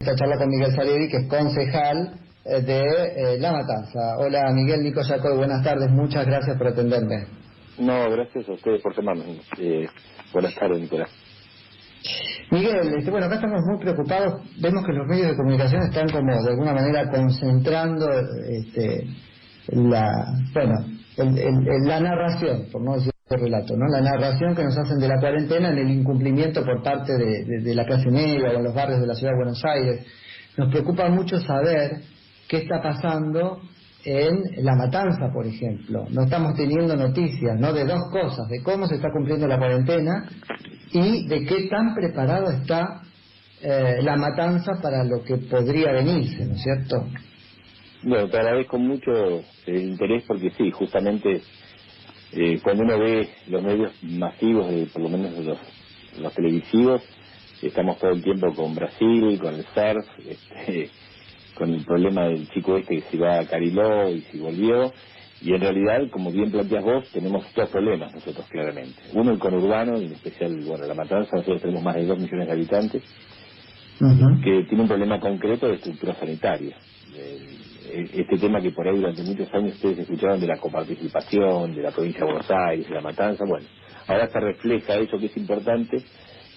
esta charla con Miguel Salieri, que es concejal de La Matanza. Hola Miguel, Nico Yacoy, buenas tardes, muchas gracias por atenderme. No, gracias a ustedes por llamarme. Buenas tardes, Nicolás. Miguel, bueno, acá estamos muy preocupados, vemos que los medios de comunicación están como de alguna manera concentrando la narración, por no decir el relato, ¿no? La narración que nos hacen de la cuarentena en el incumplimiento por parte de la clase media o en los barrios de la ciudad de Buenos Aires. Nos preocupa mucho saber qué está pasando en La Matanza, por ejemplo. No estamos teniendo noticias, ¿no?, de dos cosas: de cómo se está cumpliendo la cuarentena y de qué tan preparado está La Matanza para lo que podría venirse, ¿no es cierto? Bueno, te agradezco mucho el interés porque sí, justamente cuando uno ve los medios masivos, por lo menos los televisivos, estamos todo el tiempo con Brasil, con el SARS, con el problema del chico que se va a Cariló y si volvió, y en realidad, como bien planteas vos, tenemos dos problemas nosotros claramente. Uno, el conurbano, y en especial, bueno, La Matanza. Nosotros tenemos más de 2 millones de habitantes, que tiene un problema concreto de estructura sanitaria. Este tema que por ahí durante muchos años ustedes escucharon de la coparticipación, de la provincia de Buenos Aires, de La Matanza, bueno, ahora se refleja eso que es importante,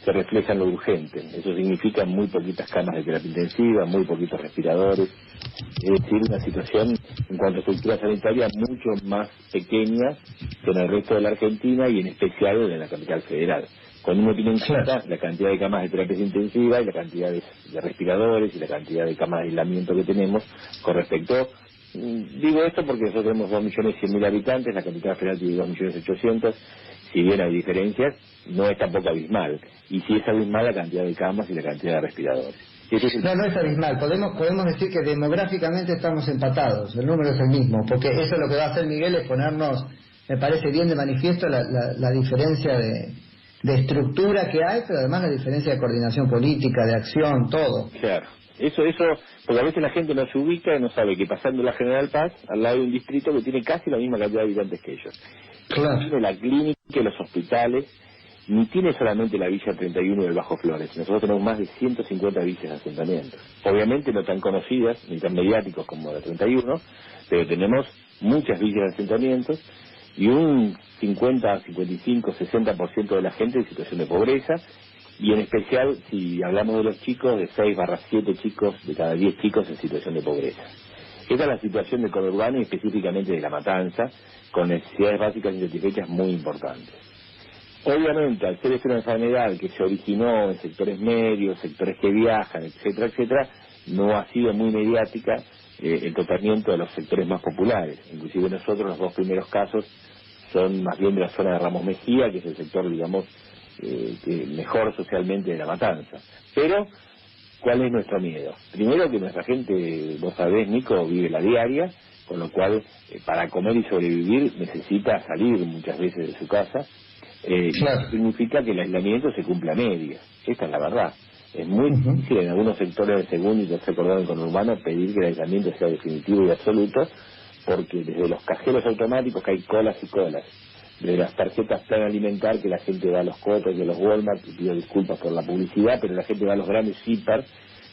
se refleja en lo urgente. Eso significa muy poquitas camas de terapia intensiva, muy poquitos respiradores, es decir, una situación en cuanto a estructura sanitaria mucho más pequeña que en el resto de la Argentina y en especial en la capital federal. Cuando uno tiene en cuenta la cantidad de camas de terapia intensiva y la cantidad de respiradores y la cantidad de camas de aislamiento que tenemos con respecto, digo esto porque nosotros tenemos 2.100.000 habitantes, la capital federal tiene 2.800.000, si bien hay diferencias, no es tampoco abismal, y sí es abismal la cantidad de camas y la cantidad de respiradores. No es abismal, podemos decir que demográficamente estamos empatados, el número es el mismo, porque eso lo que va a hacer Miguel es ponernos, me parece bien de manifiesto, la diferencia de estructura que hay, pero además la diferencia de coordinación política, de acción, todo. Claro, eso, porque a veces la gente no se ubica y no sabe que pasando la General Paz, al lado de un distrito que tiene casi la misma cantidad de habitantes que ellos. Claro. Tiene la clínica, los hospitales, ni tiene solamente la Villa 31 del Bajo Flores. Nosotros tenemos más de 150 villas de asentamientos. Obviamente no tan conocidas, ni tan mediáticos como la 31, pero tenemos muchas villas de asentamientos y un 50, 55, 60% de la gente en situación de pobreza, y en especial, si hablamos de los chicos, de 6/7 chicos de cada 10 chicos en situación de pobreza. Esta es la situación del conurbano y específicamente de La Matanza, con necesidades básicas insatisfechas muy importantes. Obviamente, al ser esta una enfermedad que se originó en sectores medios, sectores que viajan, etcétera, etcétera, no ha sido muy mediática el tratamiento de los sectores más populares. Inclusive nosotros los 2 primeros casos son más bien de la zona de Ramos Mejía, que es el sector, digamos, que mejor socialmente de La Matanza. Pero, ¿cuál es nuestro miedo? Primero, que nuestra gente, vos sabés, Nico, vive la diaria, con lo cual, para comer y sobrevivir, necesita salir muchas veces de su casa. Claro. Y significa que el aislamiento se cumple a medias. Esta es la verdad. Es muy difícil en algunos sectores del segundo y tercer cordón conurbano pedir que el aislamiento sea definitivo y absoluto, porque desde los cajeros automáticos, que hay colas y colas, de las tarjetas plan alimentar, que la gente va a los Cotos y a los Walmart, y pido disculpas por la publicidad, pero la gente va a los grandes hiper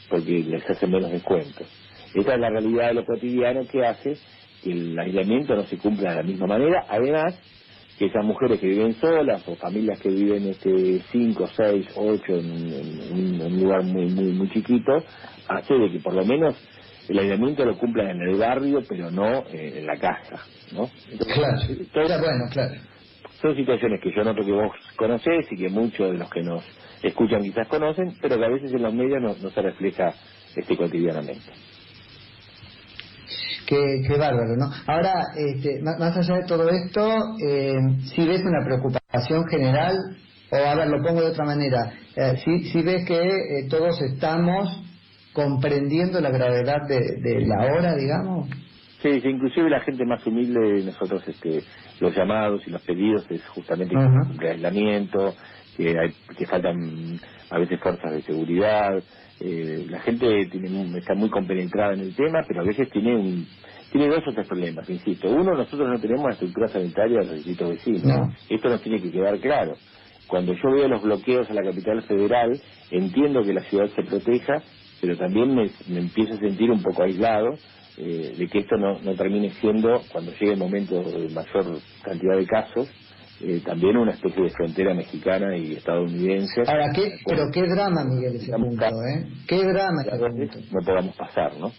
porque les hacen menos descuentos. Esta es la realidad de lo cotidiano que hace que el aislamiento no se cumpla de la misma manera. Además, que esas mujeres que viven solas o familias que viven 5, 6, 8 en un lugar muy chiquito, hace de que por lo menos el aislamiento lo cumplan en el barrio, pero no en la casa, ¿no? Entonces, claro. Son situaciones que yo noto que vos conocés y que muchos de los que nos escuchan quizás conocen, pero que a veces en los medios no se refleja cotidianamente. Qué bárbaro, ¿no? Ahora, más allá de todo esto, si ves una preocupación general, o a ver, lo pongo de otra manera, si ves que todos estamos comprendiendo la gravedad de la hora, digamos. Sí, inclusive la gente más humilde, nosotros los llamados y los pedidos es justamente el aislamiento, que faltan a veces fuerzas de seguridad. La gente está muy compenetrada en el tema, pero a veces tiene 2 o 3 problemas, insisto. Uno, nosotros no tenemos la estructura sanitaria de los distritos vecinos. No. Esto nos tiene que quedar claro. Cuando yo veo los bloqueos a la capital federal, entiendo que la ciudad se proteja, pero también me empiezo a sentir un poco aislado de que esto no termine siendo, cuando llegue el momento de mayor cantidad de casos, también una especie de frontera mexicana y estadounidense. Ahora, pero qué drama, Miguel, ese punto, qué drama ese punto. No podamos pasar, ¿no?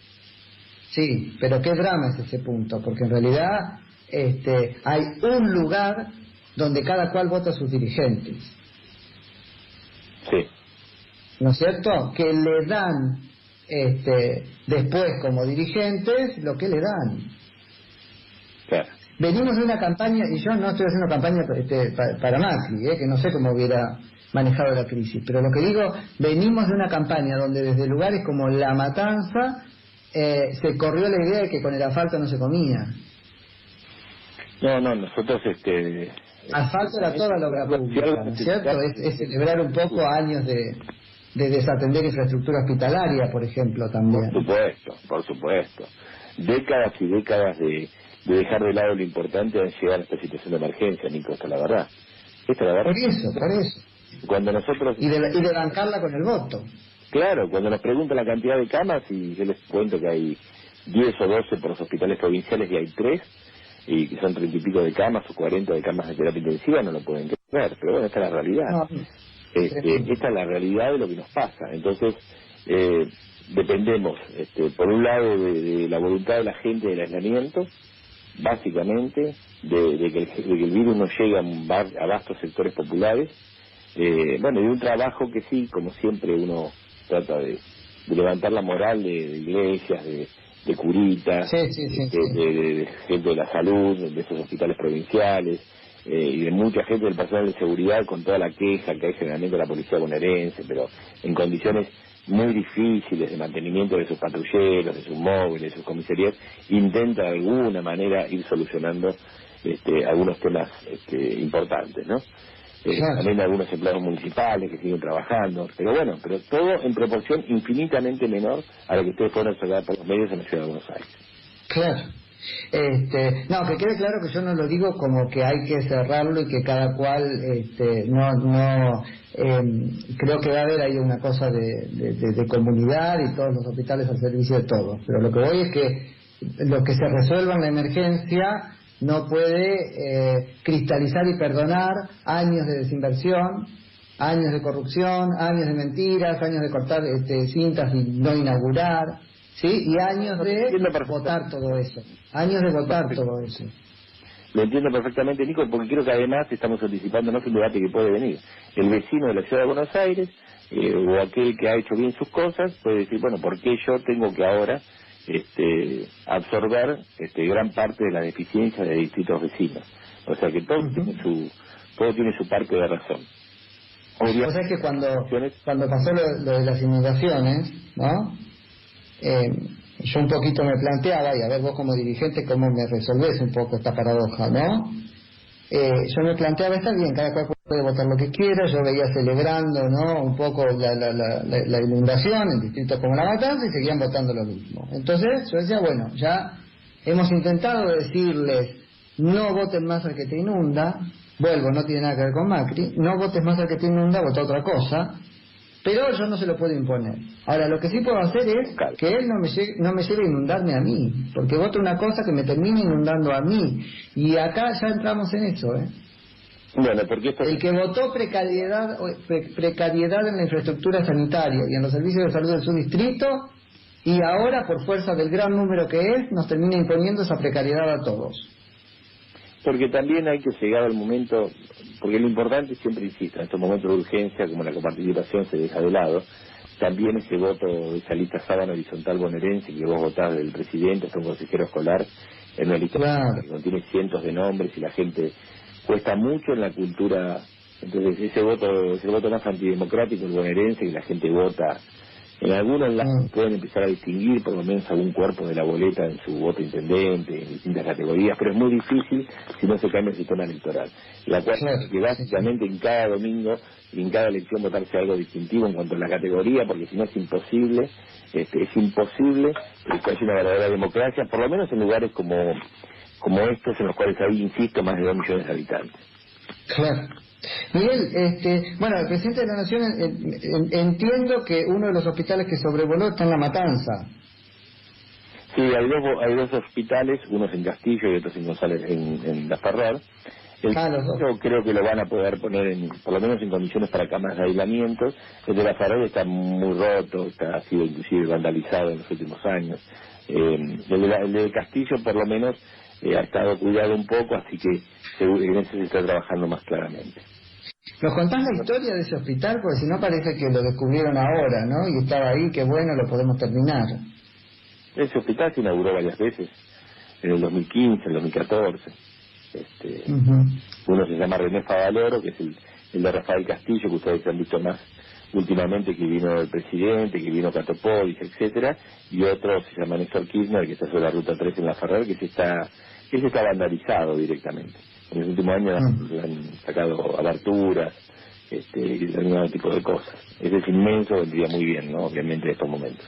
Sí, pero qué drama es ese punto, porque en realidad hay un lugar donde cada cual vota a sus dirigentes. Sí. ¿No es cierto? Que le dan después como dirigentes lo que le dan. Claro. Venimos de una campaña, y yo no estoy haciendo campaña para Macri, que no sé cómo hubiera manejado la crisis, pero lo que digo, venimos de una campaña donde desde lugares como La Matanza se corrió la idea de que con el asfalto no se comía. No, nosotros asfalto era toda la obra pública, ¿no es cierto? Es celebrar un poco años de desatender infraestructura hospitalaria, por ejemplo, también. Por supuesto. Décadas y décadas de dejar de lado lo importante de llegar a esta situación de emergencia, Nico, esta es la verdad. Por eso. Cuando nosotros... Y de bancarla con el voto. Claro, cuando nos preguntan la cantidad de camas, y yo les cuento que hay 10 o 12 por los hospitales provinciales y hay 3, y que son 30 y pico de camas o 40 de camas de terapia intensiva, no lo pueden creer, pero bueno, esta es la realidad. No, esta es la realidad de lo que nos pasa. Entonces, dependemos, por un lado, de la voluntad de la gente del aislamiento, básicamente, de que el virus no llegue a vastos sectores populares, bueno, y un trabajo que sí, como siempre uno trata de levantar la moral de iglesias, de curitas, de gente de la salud, de esos hospitales provinciales, y de mucha gente del personal de seguridad, con toda la queja que hay generalmente de la policía bonaerense, pero en condiciones muy difíciles de mantenimiento de sus patrulleros, de sus móviles, de sus comisarías, intenta de alguna manera ir solucionando algunos temas importantes, ¿no? También algunos empleados municipales que siguen trabajando, pero bueno, pero todo en proporción infinitamente menor a lo que ustedes pueden observar por los medios en la ciudad de Buenos Aires. Claro. No, que quede claro que yo no lo digo como que hay que cerrarlo y que cada cual creo que va a haber ahí una cosa de comunidad y todos los hospitales al servicio de todos, pero lo que voy es que lo que se resuelva en la emergencia no puede cristalizar y perdonar años de desinversión, años de corrupción, años de mentiras, años de cortar cintas y no inaugurar, ¿sí? Y años de votar todo eso. Lo entiendo perfectamente, Nico, porque creo que además estamos anticipándonos un debate que puede venir. El vecino de la ciudad de Buenos Aires, o aquel que ha hecho bien sus cosas, puede decir, bueno, ¿por qué yo tengo que ahora absorber gran parte de la deficiencia de distintos vecinos? O sea que todo tiene su parte de razón. O sea, es que cuando pasó lo de las inundaciones, ¿no? Yo un poquito me planteaba, y a ver vos como dirigente cómo me resolvés un poco esta paradoja, ¿no? Yo me planteaba, está bien, cada cual puede votar lo que quiera, yo veía celebrando, ¿no?, un poco la inundación en distritos como La Matanza y seguían votando lo mismo. Entonces yo decía, bueno, ya hemos intentado decirles, no voten más al que te inunda, no tiene nada que ver con Macri, no votes más al que te inunda, vota otra cosa, pero yo no se lo puedo imponer. Ahora, lo que sí puedo hacer es que él no me lleve a inundarme a mí, porque voto una cosa que me termine inundando a mí. Y acá ya entramos en eso, Bueno, porque el que votó precariedad en la infraestructura sanitaria y en los servicios de salud de su distrito, y ahora, por fuerza del gran número que es, nos termina imponiendo esa precariedad a todos. Porque también hay que llegar al momento, porque lo importante, siempre insisto, en estos momentos de urgencia, como la coparticipación se deja de lado, también ese voto de esa lista sábana horizontal bonaerense que vos votás del presidente hasta un consejero escolar, en una lista que contiene cientos de nombres y la gente cuesta mucho en la cultura. Entonces ese voto más antidemocrático, el bonaerense, que la gente vota, en algunos lados pueden empezar a distinguir por lo menos algún cuerpo de la boleta en su voto intendente, en distintas categorías, pero es muy difícil si no se cambia el sistema electoral. La cual que básicamente en cada domingo y en cada elección votarse algo distintivo en cuanto a la categoría, porque si no es imposible que haya una verdadera democracia, por lo menos en lugares como estos, en los cuales hay, insisto, más de 2 millones de habitantes. Claro. Miguel, bueno, el presidente de la Nación, entiendo que uno de los hospitales que sobrevoló está en La Matanza. Sí, hay dos hospitales, unos en Castillo y otros en González, en La Ferrer. El yo creo que lo van a poder poner, por lo menos en condiciones para camas de aislamiento. El de La Ferrer está muy roto, ha sido inclusive vandalizado en los últimos años. El de Castillo, por lo menos, ha estado cuidado un poco, así que en eso se está trabajando más claramente. ¿Nos contás la historia de ese hospital? Porque si no parece que lo descubrieron ahora, ¿no? Y estaba ahí, qué bueno, lo podemos terminar. Ese hospital se inauguró varias veces, en el 2015, en el 2014. Uno se llama René Favaloro, que es el de Rafael Castillo, que ustedes han visto más últimamente, que vino el presidente, que vino Catopodis, etcétera, y otro se llama Néstor Kirchner, que está sobre la ruta 3 en La Ferrer, que está vandalizado directamente. En los últimos años le han sacado aberturas, y determinado tipo de cosas. Ese es inmenso, vendría muy bien, ¿no? Obviamente en estos momentos.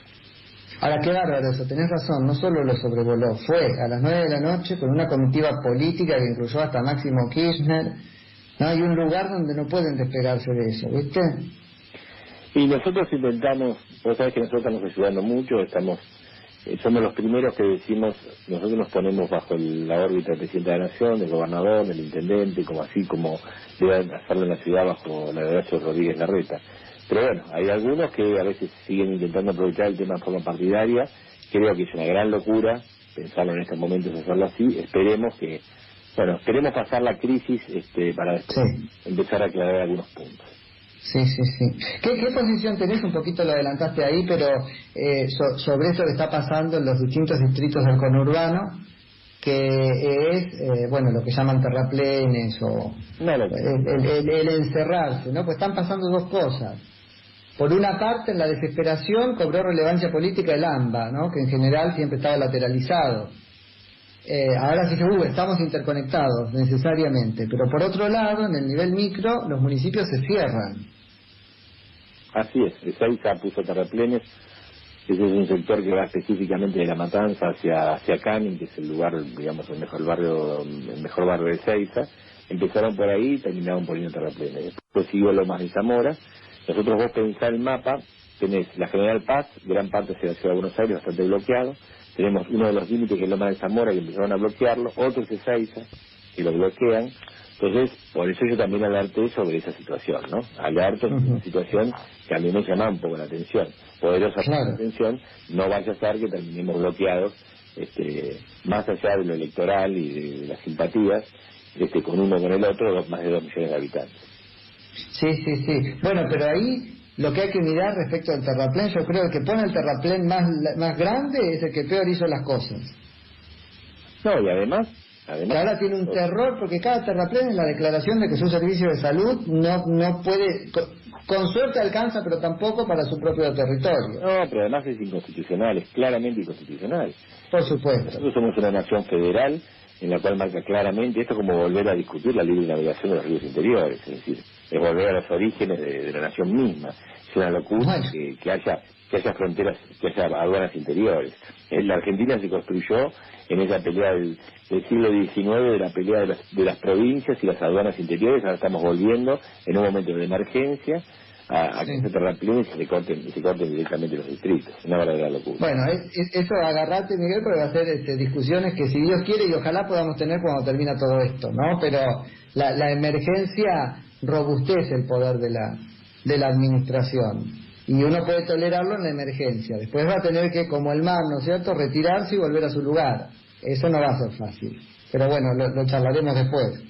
Ahora, qué bárbaro eso, tenés razón, no solo lo sobrevoló, fue a las 9 de la noche con una comitiva política que incluyó hasta Máximo Kirchner. No hay un lugar donde no pueden despegarse de eso, ¿viste? Y nosotros intentamos, vos sabés que nosotros estamos ayudando mucho, somos los primeros que decimos, nosotros nos ponemos bajo la órbita del presidente de la Nación, del gobernador, del intendente, como debe hacerlo en la ciudad bajo la de Horacio Rodríguez Larreta. Pero bueno, hay algunos que a veces siguen intentando aprovechar el tema de forma partidaria. Creo que es una gran locura pensarlo en estos momentos, hacerlo así. Esperemos pasar la crisis para empezar a aclarar algunos puntos. Sí. ¿Qué posición tenés? Un poquito lo adelantaste ahí, pero sobre eso que está pasando en los distintos distritos del conurbano, que es, lo que llaman terraplenes o el encerrarse, ¿no? Pues están pasando dos cosas. Por una parte, en la desesperación cobró relevancia política el AMBA, ¿no? Que en general siempre estaba lateralizado. Ahora sí que estamos interconectados necesariamente, pero por otro lado, en el nivel micro, los municipios se cierran. Así es, Ezeiza puso terraplenes. Ese es un sector que va específicamente de La Matanza hacia Canning, que es el lugar, digamos, el mejor barrio de Ezeiza. Empezaron por ahí y terminaron poniendo terraplenes. Después siguió Lomas de Zamora. Nosotros, vos pensás el mapa, tenés la General Paz, gran parte hacia la ciudad de Buenos Aires, bastante bloqueado. Tenemos uno de los límites que es Lomas de Zamora, que empezaron a bloquearlo, otro es Ezeiza, que lo bloquean. Entonces, por eso yo también alerté sobre esa situación, ¿no? Alerto sobre una situación que a mí me llama un poco la atención, poderosa la atención, no vaya a ser que terminemos bloqueados, más allá de lo electoral y de las simpatías, con uno con el otro, más de 2 millones de habitantes. Sí. Bueno, pero ahí lo que hay que mirar respecto al terraplén, yo creo que pone el terraplén más grande es el que peor hizo las cosas. No, y además que ahora tiene un terror, porque cada terraplén es la declaración de que su servicio de salud no puede, con suerte alcanza, pero tampoco para su propio territorio. No, pero además es inconstitucional, es claramente inconstitucional. Por supuesto. Nosotros somos una nación federal en la cual marca claramente, esto es como volver a discutir la libre navegación de los ríos interiores, es decir, es volver a los orígenes de la nación misma. Es una locura que haya fronteras, que haya aduanas interiores. La Argentina se construyó en esa pelea del siglo XIX, de la pelea de las provincias y las aduanas interiores. Ahora estamos volviendo en un momento de emergencia a que se terrapleen y se corten directamente los distritos. Una verdadera locura. Bueno, eso agarrate, Miguel, porque va a ser discusiones que si Dios quiere y ojalá podamos tener cuando termina todo esto, ¿no? Pero la emergencia robustece el poder de la administración. Y uno puede tolerarlo en la emergencia. Después va a tener que, como el mar, ¿no es cierto?, retirarse y volver a su lugar. Eso no va a ser fácil. Pero bueno, lo charlaremos después.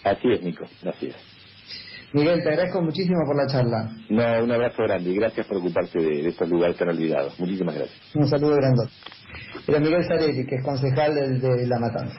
Así es, Nico, así es. Miguel, te agradezco muchísimo por la charla. No, un abrazo grande y gracias por ocuparse de estos lugares tan olvidados. Muchísimas gracias. Un saludo grande. Era Miguel Sarelli, que es concejal de La Matanza.